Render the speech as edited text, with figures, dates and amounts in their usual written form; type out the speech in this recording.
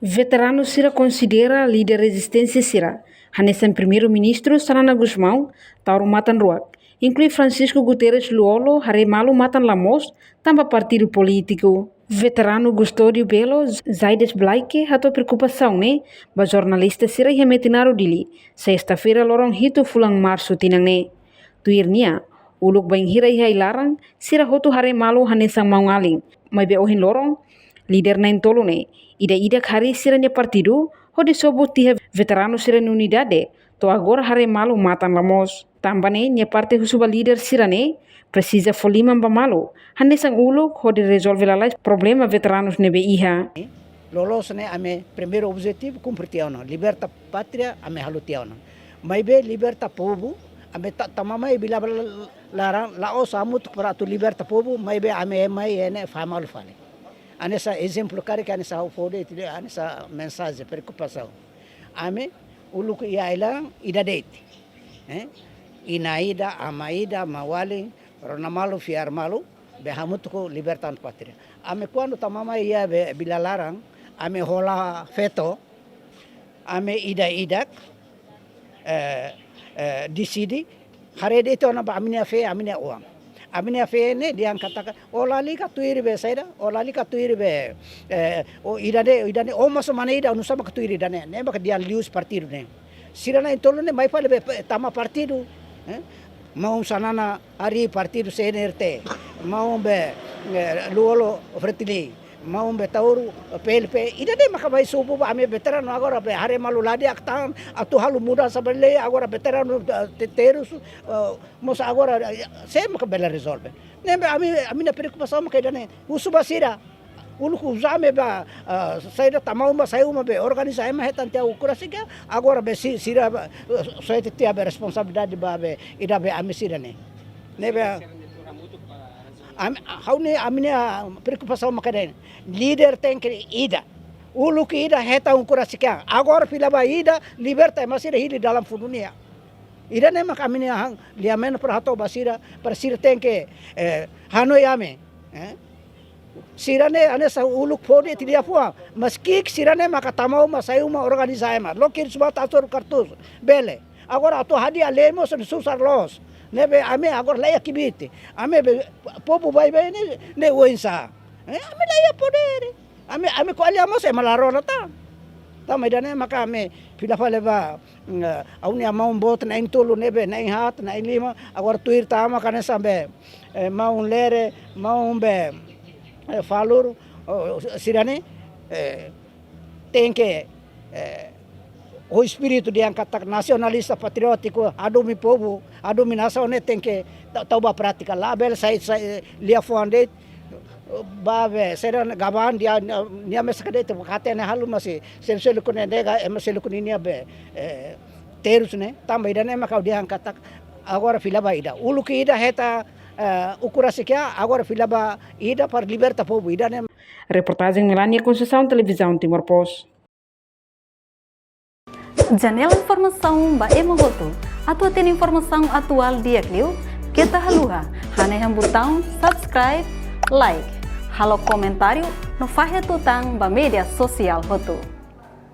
Veterano Sira considera líder resistência Sira. Hanesan primeiro-ministro Sanana Gusmão, Tauro Matan Ruak. Inclui Francisco Guterres Luolo, Haremalu Matan Lamos, também partido político. Veterano Gustódio Belo, Zaides Blaike, hato preocupação, né? Ba jornalista Sira remetinaro dili. Sexta-feira, lorong hito fulang março tinang, né? Tuirnia, uluk bang hirai hai larang, Sira hotu Haremalu hanesang maungaling. Mai be ohin lorong, líder nain tolo, né? Ida hari siranya partido, hode sobo tiha veterano sirane unidade, to agora Haremalu Matan Lamos. Tambane, nia parte husuba líder sirane, precisa folima mbamalo. Hanesang ulo, hode resolve lalai problema veteranos nebe iha. Lolos ne ame primeiro objetivo cumprir liberta pátria ame halutiano. Mai be liberta povo, ame tamamai bila larang laos amut para tu liberta povo, mai be ame mai ene famal fale. Anessa exemplo cara que anessa fode tide anessa mensagem preocupação. Ame uluku iaila ida date. Inaida amaida mawali ronamalu fiar malu behamutuku libertan patria. Ame quando tamama ia bila larang ame hola feto ame idak decide harede itu na ba amina fe amina uam. Amina fe ne dia katakan olali ka tuiri be saida olali ka tuiri be o idane o maso mana ida unusa ka tuiri dane ne ba dia lius partido ne sirana intolo ne mai pale be tama partido mau sanana ari partido CNRT mau be luolo fretili mau be tauru PLP idane makabai subu ba ame veterano agora be Haremalu ladi aktan atu halu muda sabele agora veterano terus mos agora sempre bela resolve nembe amina preocupação ma kaidane usuba sira uluku zame ba saida tamau ma saiu be organiza ema hetan tia ukurasiga agora be sira saida tia be responsabilidade ba be ida be amisira ne nebe haune amina preocupação ma kaidane líder tem que ida uluku ida heta ukurasiga agora fila ba ida liberta masira hili dalam dunia ida ne mak amina hang liamen prahato basira persir tem que hanoi ame sirane anessa uluk fodi tidia fua meski sirane makatamau masayu ma organiza ema lokir subat atur kartus bele agora atu hadia lemos susar los nebe ame agora leia kibite ame popo bai bai ne oinsa ame leia poder ame ko aliamos ema larona ta medane maka ame pila leva aunia mau bot na intolo nebe na hat na lima agora tuir tama kana sambe mau lere mau be falur sirane tem que o espírito de angkatak nacionalista patriótico adumi povo adumi nação ne tem que tauba prática lá bel sai lia fonde bave serana gaban dia nia mesakade te kate ne halu masi sel ko ne dega emsel ko nia be terus ne também dane makau dia angkatak agora filaba ida uluki ida heta ukurasikia agora filaba ida para liberta povo ida ne. Reportagem Melania Conceição, Televisão Timor Post. Janela informação ba emogoto. Atua tem informação atual dia Clio. Kita haluha. Hane botão subscribe, like. Halo comentário no fahe tutang ba media sosial hotu.